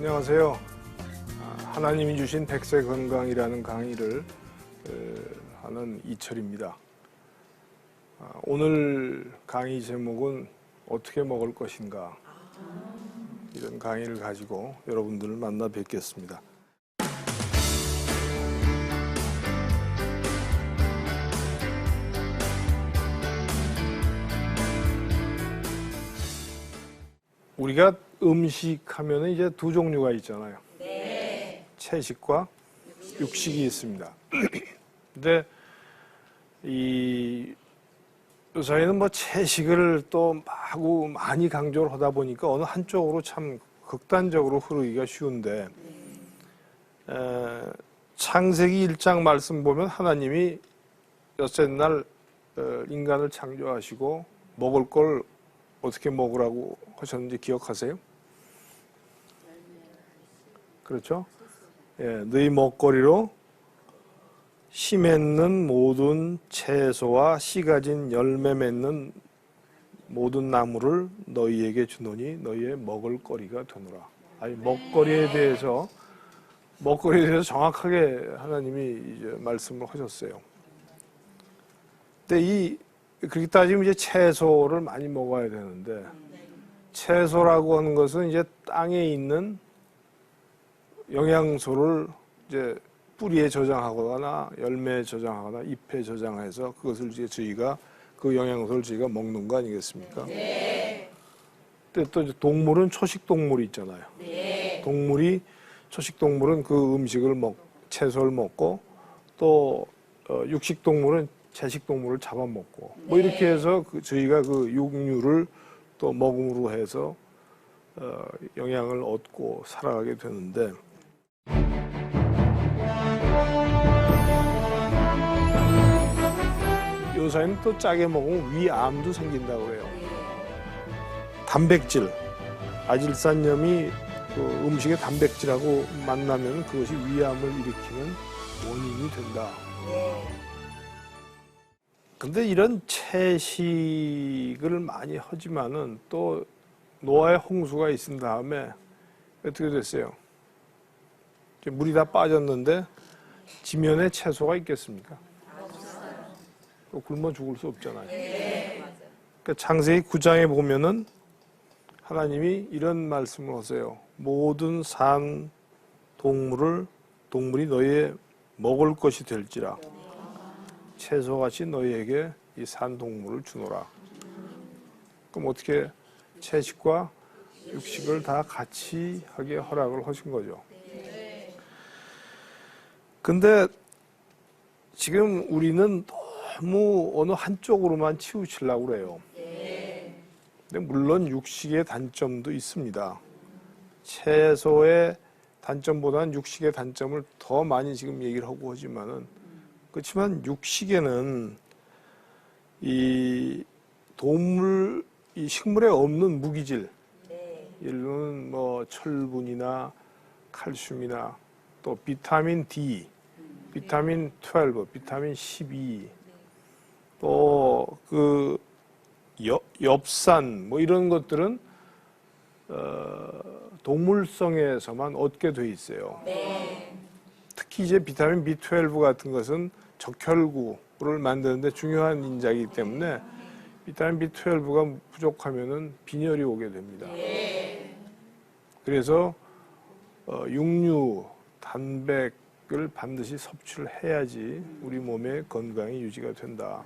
안녕하세요. 하나님이 주신 백세 건강이라는 강의를 하는 이철입니다. 오늘 강의 제목은 어떻게 먹을 것인가, 이런 강의를 가지고 여러분들을 만나 뵙겠습니다. 우리가 음식 하면은 이제 두 종류가 있잖아요. 네. 채식과 육식이 있습니다. 근데 요사이는 뭐 채식을 또 마구 많이 강조를 하다 보니까 어느 한쪽으로 참 극단적으로 흐르기가 쉬운데, 창세기 1장 말씀 보면 하나님이 엿새 날 인간을 창조하시고 먹을 걸 어떻게 먹으라고 하셨는지 기억하세요? 그렇죠? 예, 너희 먹거리로 씨 맺는 모든 채소와 씨 가진 열매 맺는 모든 나무를 너희에게 주노니 너희의 먹을 거리가 되노라. 아니, 먹거리에 대해서 정확하게 하나님이 이제 말씀을 하셨어요. 근데 그렇게 따지면 이제 채소를 많이 먹어야 되는데, 채소라고 하는 것은 이제 땅에 있는 영양소를 이제 뿌리에 저장하거나 열매에 저장하거나 잎에 저장해서 그것을 이제 저희가 그 영양소를 저희가 먹는 거 아니겠습니까? 네. 근데 또 동물은 초식 동물이 있잖아요. 네. 초식 동물은 그 음식을 채소를 먹고, 또 육식 동물은 채식 동물을 잡아먹고, 뭐 이렇게 해서 저희가 그 육류를 또 먹음으로 해서 영양을 얻고 살아가게 되는데, 요사이는 또 짜게 먹으면 위암도 생긴다고 그래요. 단백질, 아질산염이 그 음식의 단백질하고 만나면 그것이 위암을 일으키는 원인이 된다. 근데 이런 채식을 많이 하지만은 또 노아의 홍수가 있은 다음에 어떻게 됐어요? 이제 물이 다 빠졌는데 지면에 채소가 있겠습니까? 또 굶어 죽을 수 없잖아요. 그러니까 창세기 9장에 보면은 하나님이 이런 말씀을 하세요. 모든 산 동물이 너희의 먹을 것이 될지라. 채소같이 너희에게 이 산 동물을 주노라. 그럼 어떻게 채식과 육식을 다 같이 하게 허락을 하신 거죠. 근데 지금 우리는 너무 어느 한쪽으로만 치우치려고 그래요. 근데 물론 육식의 단점도 있습니다. 채소의 단점보다는 육식의 단점을 더 많이 지금 얘기를 하고 하지만은, 그렇지만 육식에는 이 식물에 없는 무기질, 예를 들면 뭐 철분이나 칼슘이나 또 비타민 D, 비타민 12, 비타민 12, 또 그 엽산 뭐 이런 것들은 동물성에서만 얻게 돼 있어요. 특히 이제 비타민 B12 같은 것은 적혈구를 만드는데 중요한 인자이기 때문에 비타민 B12가 부족하면은 빈혈이 오게 됩니다. 그래서 육류, 단백을 반드시 섭취를 해야지 우리 몸의 건강이 유지가 된다.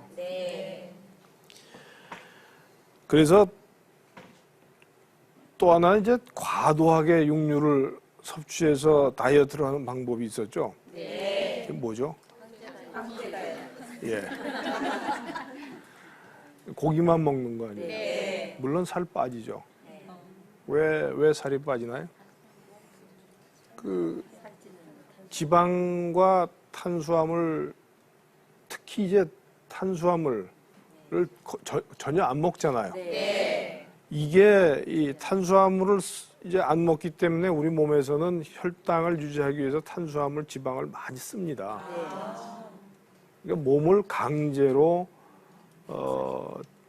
그래서 또 하나 이제 과도하게 육류를 섭취해서 다이어트를 하는 방법이 있었죠. 그게 뭐죠? 예. 고기만 먹는 거 아니에요? 물론 살 빠지죠. 왜 살이 빠지나요? 그 지방과 탄수화물, 특히 이제 탄수화물을 전혀 안 먹잖아요. 이게 이 탄수화물을 이제 안 먹기 때문에 우리 몸에서는 혈당을 유지하기 위해서 탄수화물, 지방을 많이 씁니다. 그러니까 몸을 강제로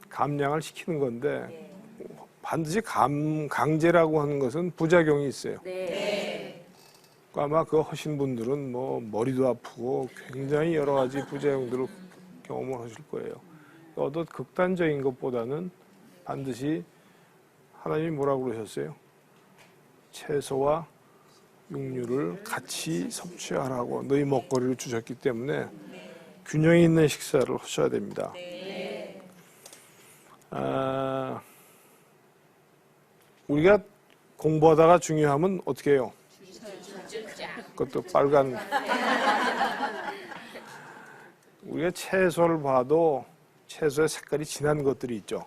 감량을 시키는 건데, 반드시 강제라고 하는 것은 부작용이 있어요. 네. 아마 그거 하신 분들은 뭐 머리도 아프고 굉장히 여러 가지 부작용들을 경험을 하실 거예요. 어떤 극단적인 것보다는 반드시 하나님이 뭐라고 그러셨어요? 채소와 육류를 같이 섭취하라고 너희 먹거리를 주셨기 때문에 균형 있는 식사를 하셔야 됩니다. 우리가 공부하다가 중요하면 어떻게 해요? 그것도 빨간. 우리가 채소를 봐도 채소의 색깔이 진한 것들이 있죠.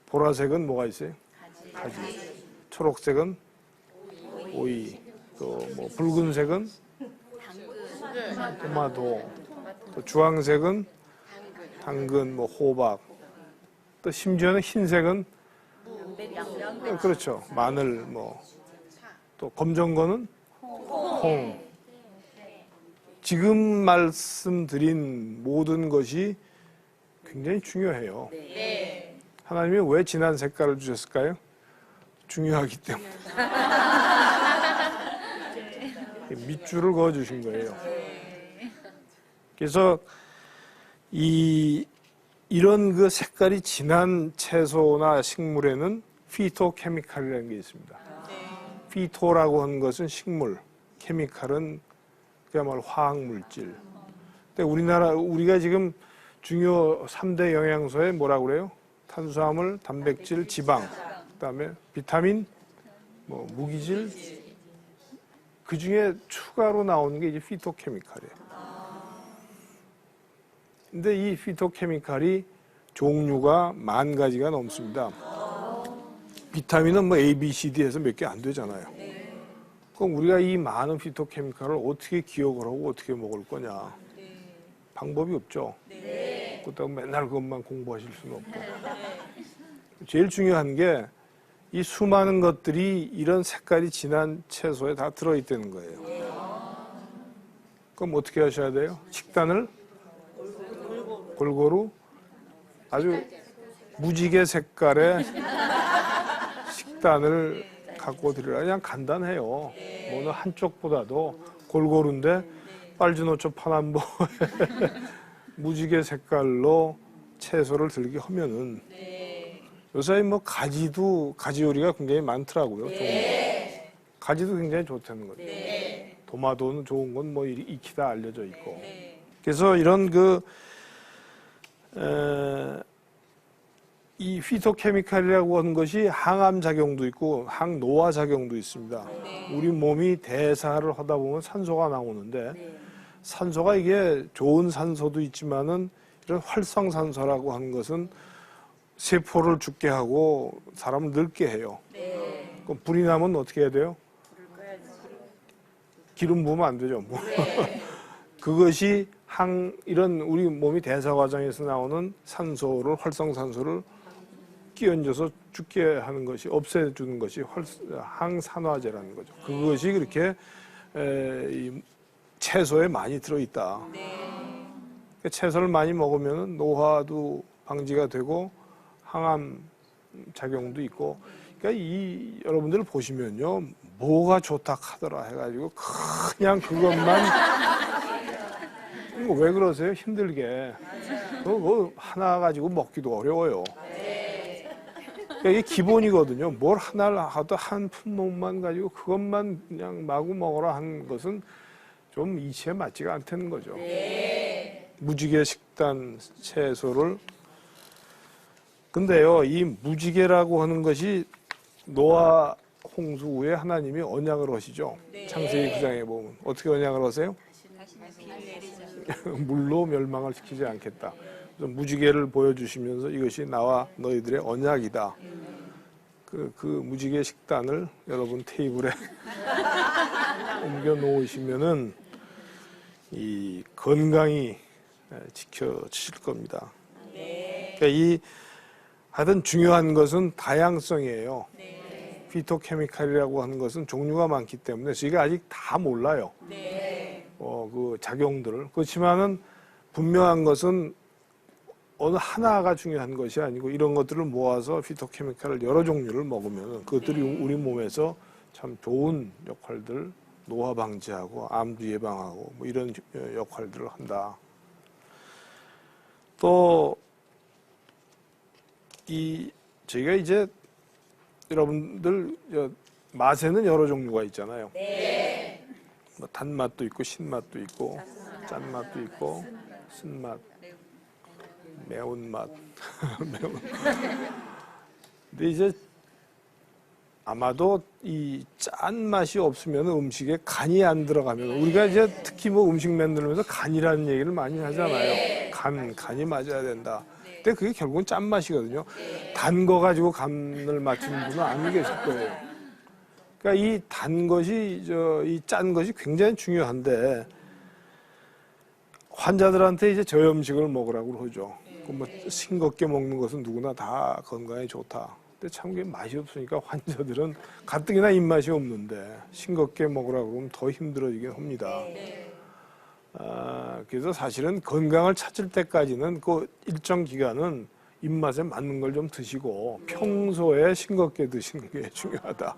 보라색은 뭐가 있어요? 가지. 초록색은 오이. 또 뭐 붉은색은 토마토. 또 주황색은 당근, 뭐 호박. 또 심지어는 흰색은 그렇죠. 마늘 뭐. 또 검정 거는 콩. 지금 말씀드린 모든 것이 굉장히 중요해요. 하나님이 왜 진한 색깔을 주셨을까요? 중요하기 때문에. 밑줄을 그어주신 거예요. 그래서 이런 그 색깔이 진한 채소나 식물에는 피토케미칼이라는 게 있습니다. 피토라고 하는 것은 식물, 케미칼은 그야말로 화학물질. 근데 우리가 지금 중요 3대 영양소에 뭐라고 그래요? 탄수화물, 단백질, 지방, 그다음에 비타민, 뭐 무기질, 그 중에 추가로 나오는 게 이제 피토케미칼이에요. 근데 이 피토케미칼이 종류가 10,000가지가 넘습니다. 비타민은 뭐 A, B, C, D 해서 몇 개 안 되잖아요. 그럼 우리가 이 많은 피토케미칼을 어떻게 기억을 하고 어떻게 먹을 거냐? 방법이 없죠. 그렇다고 맨날 그것만 공부하실 수는 없고. 제일 중요한 게 이 수많은 것들이 이런 색깔이 진한 채소에 다 들어있다는 거예요. 그럼 어떻게 하셔야 돼요? 식단을 골고루 아주 무지개 색깔의 식단을 갖고 드리라. 그냥 간단해요. 뭐는 한쪽보다도 골고루인데 빨주노초 파남보 무지개 색깔로 채소를 들게 하면은 요새 뭐 가지 요리가 굉장히 많더라고요. 가지도 굉장히 좋다는 거죠. 토마토는 좋은 건 뭐 익히 다 알려져 있고. 그래서 이런 이 피토케미칼이라고 하는 것이 항암 작용도 있고 항노화 작용도 있습니다. 우리 몸이 대사를 하다 보면 산소가 나오는데 산소가 이게 좋은 산소도 있지만은 이런 활성산소라고 하는 것은 세포를 죽게 하고 사람을 늙게 해요. 그럼 불이 나면 어떻게 해야 돼요? 기름 부으면 안 되죠. 뭐. 그것이 이런 우리 몸이 대사 과정에서 나오는 산소를 활성산소를 끼얹어서 죽게 하는 것이 없애주는 것이 항산화제라는 거죠. 그것이 그렇게 이 채소에 많이 들어있다. 채소를 많이 먹으면 노화도 방지가 되고 항암 작용도 있고. 그러니까 여러분들 보시면요, 뭐가 좋다 하더라 해가지고 그냥 그것만 왜 그러세요? 힘들게. 그거 하나 가지고 먹기도 어려워요. 그러니까 이게 기본이거든요. 뭘 하나를 하도 한 품목만 가지고 그것만 그냥 마구 먹으라 하는 것은 좀 이치에 맞지가 않다는 거죠. 무지개 식단 채소를. 근데요, 이 무지개라고 하는 것이 노아 홍수 후에 하나님이 언약을 하시죠. 창세기 9장에 보면 어떻게 언약을 하세요? 물로 멸망을 시키지 않겠다. 그래서 무지개를 보여주시면서 이것이 나와 너희들의 언약이다. 그 무지개 식단을 여러분 테이블에 옮겨 놓으시면은 이 건강히 지켜지실 겁니다. 그러니까 하여튼 중요한 것은 다양성이에요. 피토케미칼이라고 하는 것은 종류가 많기 때문에 저희가 아직 다 몰라요. 그 작용들을. 그렇지만은 분명한 것은 어느 하나가 중요한 것이 아니고 이런 것들을 모아서 피토케미칼을 여러 종류를 먹으면 그것들이 우리 몸에서 참 좋은 역할들, 노화 방지하고 암도 예방하고 뭐 이런 역할들을 한다. 또 저희가 이제 여러분들 맛에는 여러 종류가 있잖아요. 네. 뭐 단맛도 있고 신맛도 있고 짠맛도 있고 쓴맛, 매운맛, 매운. 근데 이제 아마도 이 짠맛이 없으면 음식에 간이 안 들어가면 우리가 이제 특히 뭐 음식 만들면서 간이라는 얘기를 많이 하잖아요. 간이 맞아야 된다. 근데 그게 결국은 짠맛이거든요. 단 거 가지고 간을 맞추는 분은 안 계실 거예요. 그러니까 이 단 것이 이 짠 것이 굉장히 중요한데 환자들한테 이제 저염식을 먹으라고 그러죠. 뭐 싱겁게 먹는 것은 누구나 다 건강에 좋다. 근데 참 그게 맛이 없으니까 환자들은 가뜩이나 입맛이 없는데 싱겁게 먹으라고 그러면 더 힘들어지긴 합니다. 그래서 사실은 건강을 찾을 때까지는 그 일정 기간은 입맛에 맞는 걸 좀 드시고 평소에 싱겁게 드시는 게 중요하다.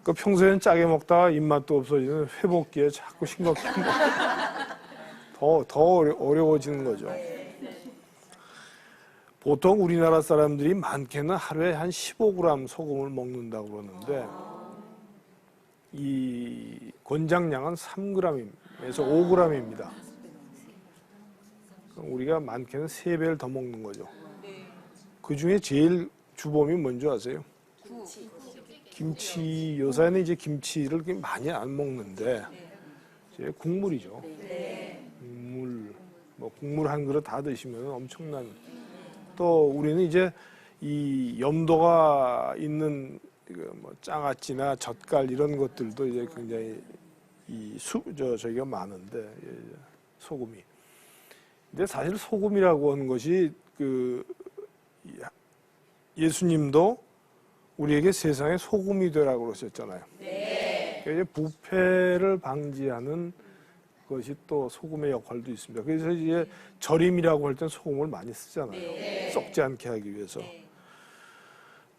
그 평소에는 짜게 먹다가 입맛도 없어지는 회복기에 자꾸 싱겁게 더 어려워지는 거죠. 보통 우리나라 사람들이 많게는 하루에 한 15g 소금을 먹는다고 그러는데 이 권장량은 3g에서 5g입니다. 우리가 많게는 3배를 더 먹는 거죠. 그 중에 제일 주범이 뭔지 아세요? 김치. 요새는 이제 김치를 그렇게 많이 안 먹는데 이제 국물이죠. 국물 한 그릇 다 드시면 엄청난. 또 우리는 이제 이 염도가 있는 뭐 장아찌나 젓갈 이런 것들도 이제 굉장히 저기가 많은데 소금이. 근데 사실 소금이라고 하는 것이 예수님도 우리에게 세상에 소금이 되라고 그러셨잖아요. 그러니까 부패를 방지하는 것이 또 소금의 역할도 있습니다. 그래서 이제 절임이라고 할 땐 소금을 많이 쓰잖아요. 썩지 않게 하기 위해서.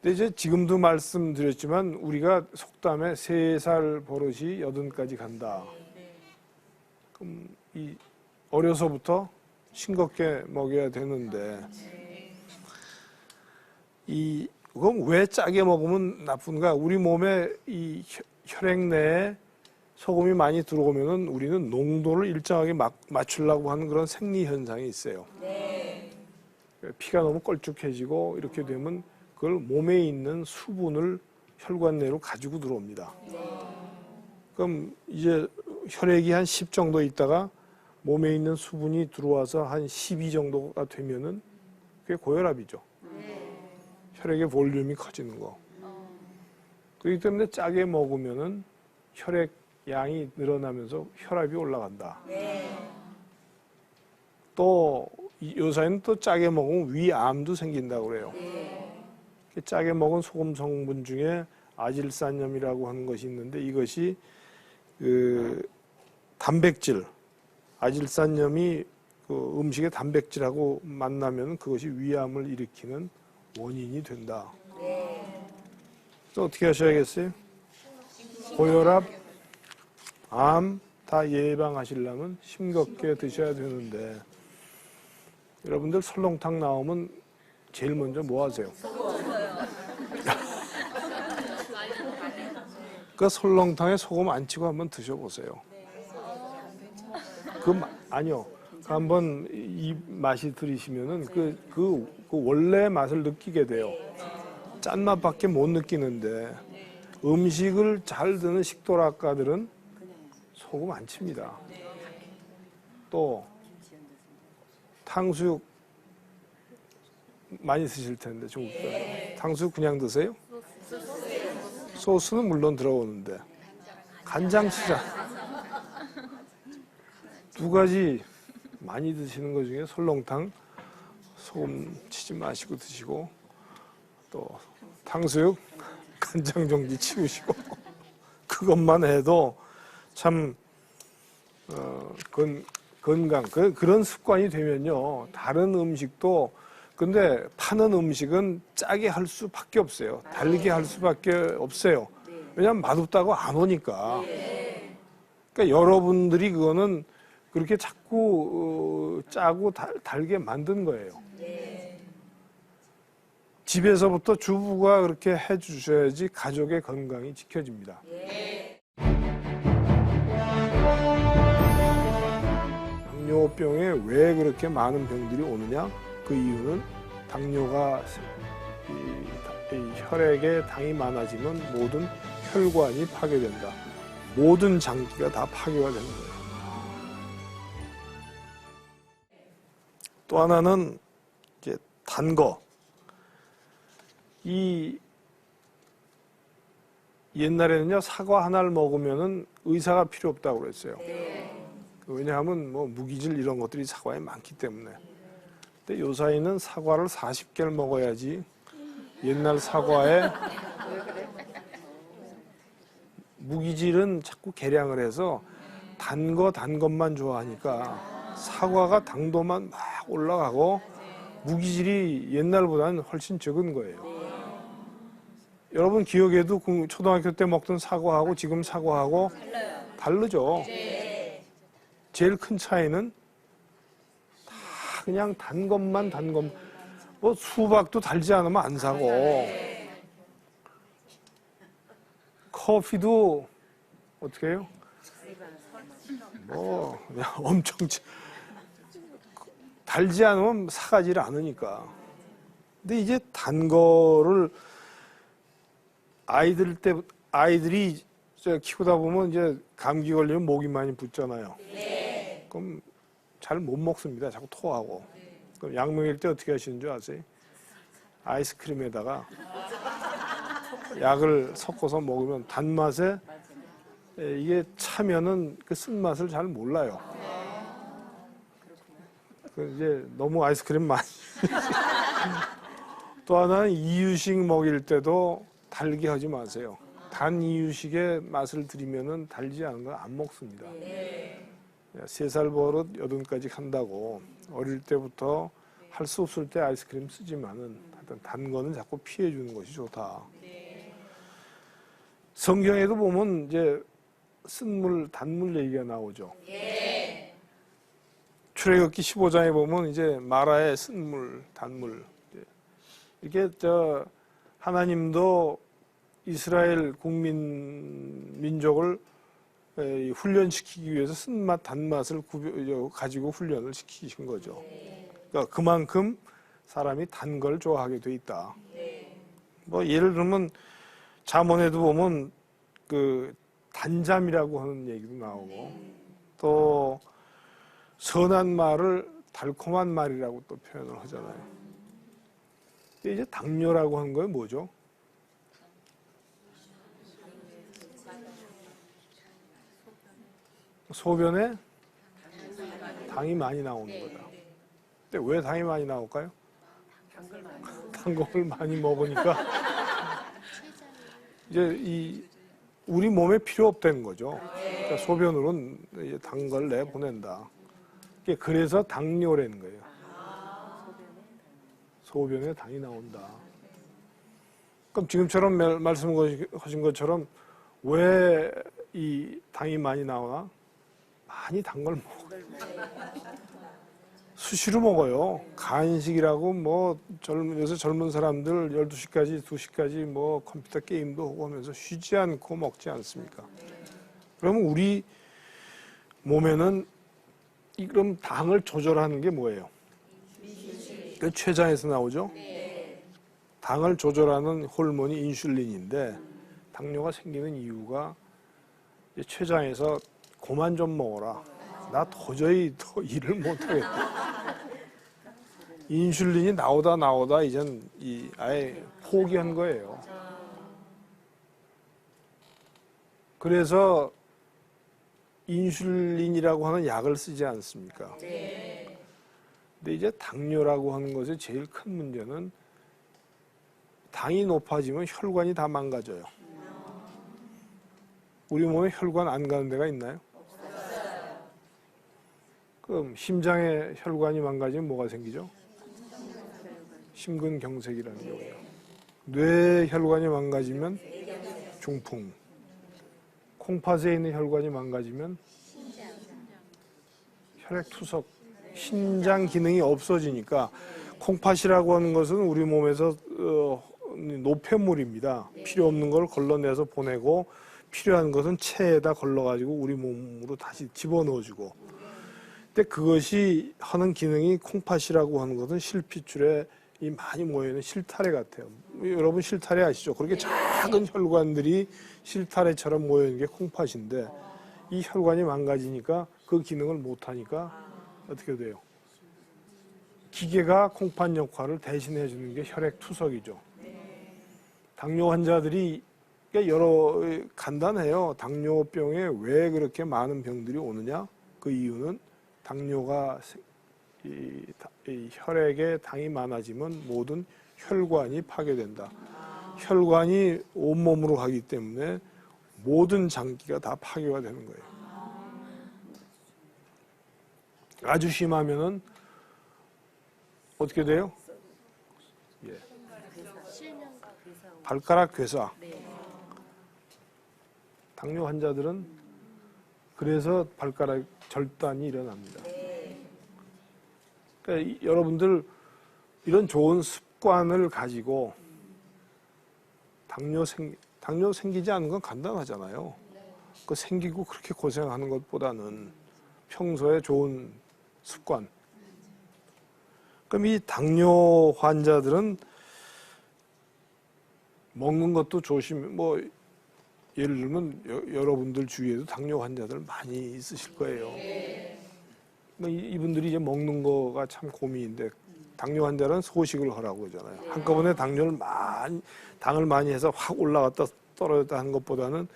근데 이제 지금도 말씀드렸지만 우리가 속담에 3살 버릇이 80까지 간다. 그럼 어려서부터 싱겁게 먹여야 되는데 그럼 왜 짜게 먹으면 나쁜가? 우리 몸에 이 혈액 내에 소금이 많이 들어오면은 우리는 농도를 일정하게 맞추려고 하는 그런 생리 현상이 있어요. 피가 너무 걸쭉해지고 이렇게 되면 그걸 몸에 있는 수분을 혈관 내로 가지고 들어옵니다. 그럼 이제 혈액이 한 10 정도 있다가 몸에 있는 수분이 들어와서 한 12 정도가 되면은 그게 고혈압이죠. 혈액의 볼륨이 커지는 거. 그렇기 때문에 짜게 먹으면은 혈액 양이 늘어나면서 혈압이 올라간다. 또 요새는 또 짜게 먹으면 위암도 생긴다고 그래요. 짜게 먹은 소금 성분 중에 아질산염이라고 하는 것이 있는데 이것이 단백질, 아질산염이 음식의 단백질하고 만나면 그것이 위암을 일으키는 원인이 된다. 또 어떻게 하셔야겠어요? 고혈압, 암 다 예방하시려면 싱겁게 드셔야 되는데 여러분들 설렁탕 나오면 제일 먼저 뭐 하세요? 그 설렁탕에 소금 안 치고 한번 드셔보세요. 아니요. 한번 이 맛이 들이시면은 그 원래 맛을 느끼게 돼요. 짠맛밖에 못 느끼는데 음식을 잘 드는 식도락가들은 소금 안 칩니다. 또 탕수육 많이 드실 텐데 중국들 탕수육 그냥 드세요? 소스는 물론 들어오는데 간장 치자. 2가지 많이 드시는 것 중에 설렁탕 소금 치지 마시고 드시고 또 탕수육 간장 종지 치우시고 그것만 해도 참 그건 건강 그런 습관이 되면요 다른 음식도 근데 파는 음식은 짜게 할 수밖에 없어요. 달게 할 수밖에 없어요. 왜냐하면 맛없다고 안 오니까. 그러니까 여러분들이 그거는 그렇게 자꾸 짜고 달게 만든 거예요. 집에서부터 주부가 그렇게 해주셔야지 가족의 건강이 지켜집니다. 당뇨병에 왜 그렇게 많은 병들이 오느냐? 그 이유는 당뇨가 이 혈액에 당이 많아지면 모든 혈관이 파괴된다. 모든 장기가 다 파괴가 되는 거예요. 또 하나는 이제 단 거. 이 옛날에는요 사과 하나를 먹으면은 의사가 필요 없다고 그랬어요. 왜냐하면 뭐 무기질 이런 것들이 사과에 많기 때문에. 근데 요사이는 사과를 40개를 먹어야지 옛날 사과에 무기질은 자꾸 개량을 해서 단 것만 좋아하니까 사과가 당도만 막 올라가고 무기질이 옛날보다는 훨씬 적은 거예요. 여러분 기억에도 초등학교 때 먹던 사과하고 지금 사과하고 다르죠? 제일 큰 차이는 다 그냥 단 것만 뭐 수박도 달지 않으면 안 사고 커피도 어떻게 해요? 뭐 그냥 엄청 달지 않으면 사가지를 않으니까. 근데 이제 단 거를 아이들이 키우다 보면 이제 감기 걸리면 목이 많이 붓잖아요. 그럼 잘 못 먹습니다. 자꾸 토하고. 그럼 약 먹일 때 어떻게 하시는 줄 아세요? 아이스크림에다가 약을 섞어서 먹으면 단맛에 이게 차면은 그 쓴맛을 잘 몰라요. 이제 너무 아이스크림 많이. 또 하나는 이유식 먹일 때도 달게 하지 마세요. 단 이유식의 맛을 들이면은 달지 않은 건 안 먹습니다. 3살 버릇 8까지 한다고 어릴 때부터 할 수 없을 때 아이스크림 쓰지만은 하여튼 단 거는 자꾸 피해 주는 것이 좋다. 성경에도 보면 이제 쓴물, 단물 얘기가 나오죠. 출애굽기 15장에 보면 이제 마라의 쓴물, 단물 이렇게 하나님도 이스라엘 민족을 훈련시키기 위해서 쓴맛, 단맛을 가지고 훈련을 시키신 거죠. 그러니까 그만큼 사람이 단 걸 좋아하게 돼 있다. 뭐 예를 들면 잠언에도 보면 그 단잠이라고 하는 얘기도 나오고 또 선한 말을 달콤한 말이라고 또 표현을 하잖아요. 근데 이제 당뇨라고 하는 건 뭐죠? 소변에 당이 많이 나오는 거다. 근데 왜 당이 많이 나올까요? 단 것을 많이 먹으니까 이제 우리 몸에 필요 없다는 거죠. 그러니까 소변으로는 단 걸 내보낸다. 그래서 당뇨라는 거예요. 소변에 당이 나온다. 그럼 지금처럼 말씀하신 것처럼 왜 이 당이 많이 나오나? 많이 단 걸 먹어요. 수시로 먹어요. 간식이라고 뭐 요새 젊은 사람들 12시까지, 2시까지 뭐 컴퓨터 게임도 하고 하면서 쉬지 않고 먹지 않습니까? 그러면 우리 몸에는 그럼 당을 조절하는 게 뭐예요? 그 췌장에서 나오죠? 당을 조절하는 호르몬이 인슐린인데 당뇨가 생기는 이유가 췌장에서 그만 좀 먹어라. 나 도저히 더 일을 못하겠다. 인슐린이 나오다 이젠 아예 포기한 거예요. 그래서 인슐린이라고 하는 약을 쓰지 않습니까? 근데 이제 당뇨라고 하는 것의 제일 큰 문제는 당이 높아지면 혈관이 다 망가져요. 우리 몸에 혈관 안 가는 데가 있나요? 그럼 심장의 혈관이 망가지면 뭐가 생기죠? 심근경색이라는 경우예요. 뇌 혈관이 망가지면 중풍. 콩팥에 있는 혈관이 망가지면 혈액투석. 신장 기능이 없어지니까 콩팥이라고 하는 것은 우리 몸에서 노폐물입니다. 필요 없는 걸 걸러내서 보내고 필요한 것은 체에다 걸러가지고 우리 몸으로 다시 집어넣어주고. 근데 그것이 하는 기능이 콩팥이라고 하는 것은 실핏줄에 이 많이 모여있는 실타래 같아요. 여러분 실타래 아시죠? 그렇게 작은 혈관들이 실타래처럼 모여있는 게 콩팥인데 이 혈관이 망가지니까 그 기능을 못하니까 어떻게 돼요? 기계가 콩팥 역할을 대신해 주는 게 혈액투석이죠. 당뇨 환자들이 간단해요. 당뇨병에 왜 그렇게 많은 병들이 오느냐? 그 이유는 당뇨가 이 혈액에 당이 많아지면 모든 혈관이 파괴된다. 혈관이 온몸으로 가기 때문에 모든 장기가 다 파괴가 되는 거예요. 아주 심하면은 어떻게 돼요? 예. 발가락 괴사. 당뇨 환자들은 그래서 발가락 절단이 일어납니다. 그러니까 여러분들 이런 좋은 습관을 가지고 당뇨 생기지 않는 건 간단하잖아요. 그 생기고 그렇게 고생하는 것보다는 평소에 좋은 습관. 그럼 이 당뇨 환자들은 먹는 것도 예를 들면 여러분들 주위에도 당뇨 환자들 많이 있으실 거예요. 이분들이 이제 먹는 거가 참 고민인데 당뇨 환자는 소식을 하라고 그러잖아요. 한꺼번에 당을 많이 해서 확 올라갔다 떨어졌다 하는 것보다는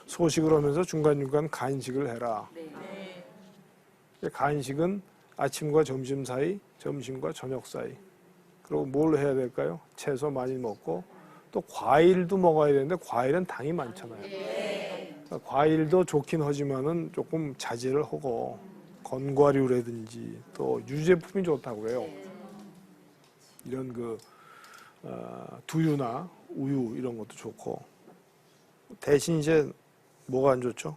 소식을 하면서 중간중간 간식을 해라. 간식은 아침과 점심 사이, 점심과 저녁 사이. 그리고 뭘 해야 될까요? 채소 많이 먹고 또 과일도 먹어야 되는데 과일은 당이 많잖아요. 그러니까 과일도 좋긴 하지만은 조금 자제를 하고 건과류라든지 또 유제품이 좋다고 해요. 이런 두유나 우유 이런 것도 좋고 대신 이제 뭐가 안 좋죠?